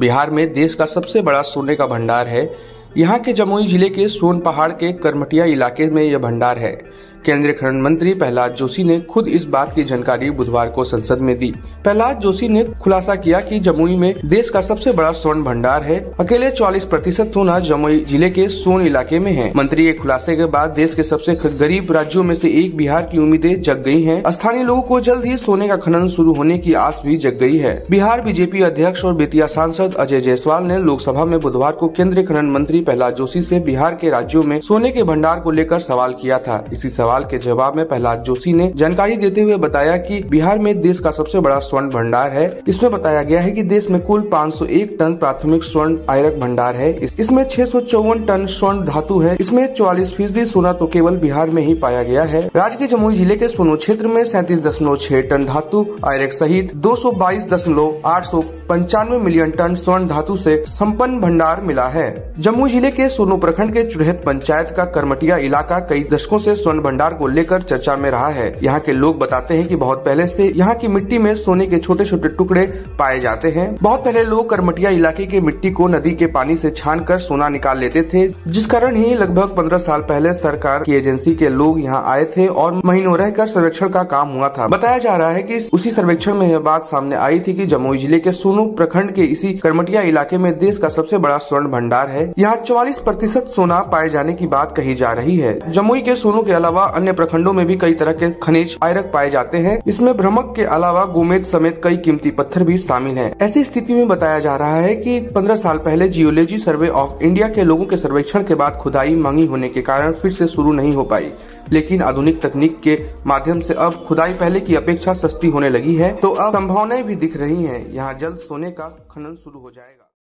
बिहार में देश का सबसे बड़ा सोने का भंडार है। यहाँ के जमुई जिले के सोन पहाड़ के करमटिया इलाके में यह भंडार है। केंद्रीय खनन मंत्री प्रहलाद जोशी ने खुद इस बात की जानकारी बुधवार को संसद में दी। प्रहलाद जोशी ने खुलासा किया कि जमुई में देश का सबसे बड़ा स्वर्ण भंडार है। अकेले 44% सोना जमुई जिले के सोन इलाके में है। मंत्री के खुलासे के बाद देश के सबसे गरीब राज्यों में से एक बिहार की उम्मीदें जग गई हैं। स्थानीय लोगों को जल्द ही सोने का खनन शुरू होने की आस भी जग गई है। बिहार बीजेपी अध्यक्ष और बेतिया सांसद अजय जायसवाल ने लोकसभा में बुधवार को केंद्रीय खनन मंत्री प्रहलाद जोशी से बिहार के राज्यों में सोने के भंडार को लेकर सवाल किया था। इसी सवाल के जवाब में प्रहलाद जोशी ने जानकारी देते हुए बताया कि बिहार में देश का सबसे बड़ा स्वर्ण भंडार है। इसमें बताया गया है कि देश में कुल 501 टन प्राथमिक स्वर्ण आयरक भंडार है। इसमें 654 टन स्वर्ण धातु है। इसमें 44% सोना तो केवल बिहार में ही पाया गया है। राज्य के जमुई जिले के सोनू क्षेत्र में 37.6 टन धातु आयरक सहित 222.895 मिलियन टन स्वर्ण धातु से संपन्न भंडार मिला है। जमुई जिले के सोनू प्रखंड के चुरहेत पंचायत का करमटिया इलाका कई दशकों से स्वर्ण भंडार को लेकर चर्चा में रहा है। यहाँ के लोग बताते हैं कि बहुत पहले से यहाँ की मिट्टी में सोने के छोटे छोटे टुकड़े पाए जाते हैं। बहुत पहले लोग करमटिया इलाके के मिट्टी को नदी के पानी से छानकर सोना निकाल लेते थे, जिस कारण ही लगभग 15 साल पहले सरकार की एजेंसी के लोग यहाँ आए थे और महीनों रहकर सर्वेक्षण का काम हुआ था। बताया जा रहा है कि उसी सर्वेक्षण में यह बात सामने आई थी कि जमुई जिले के सोनू प्रखंड के इसी करमटिया इलाके में देश का सबसे बड़ा स्वर्ण भंडार है। यहाँ 44% सोना पाए जाने की बात कही जा रही है। जमुई के सोनू के अलावा अन्य प्रखंडों में भी कई तरह के खनिज आयरक पाए जाते हैं। इसमें भ्रमक के अलावा गोमेद समेत कई कीमती पत्थर भी शामिल हैं। ऐसी स्थिति में बताया जा रहा है कि 15 साल पहले जियोलॉजी सर्वे ऑफ इंडिया के लोगों के सर्वेक्षण के बाद खुदाई महंगी होने के कारण फिर से शुरू नहीं हो पाई, लेकिन आधुनिक तकनीक के माध्यम से अब खुदाई पहले की अपेक्षा सस्ती होने लगी है, तो अब संभावनाएं भी दिख रही हैं। यहाँ जल्द सोने का खनन शुरू हो जाएगा।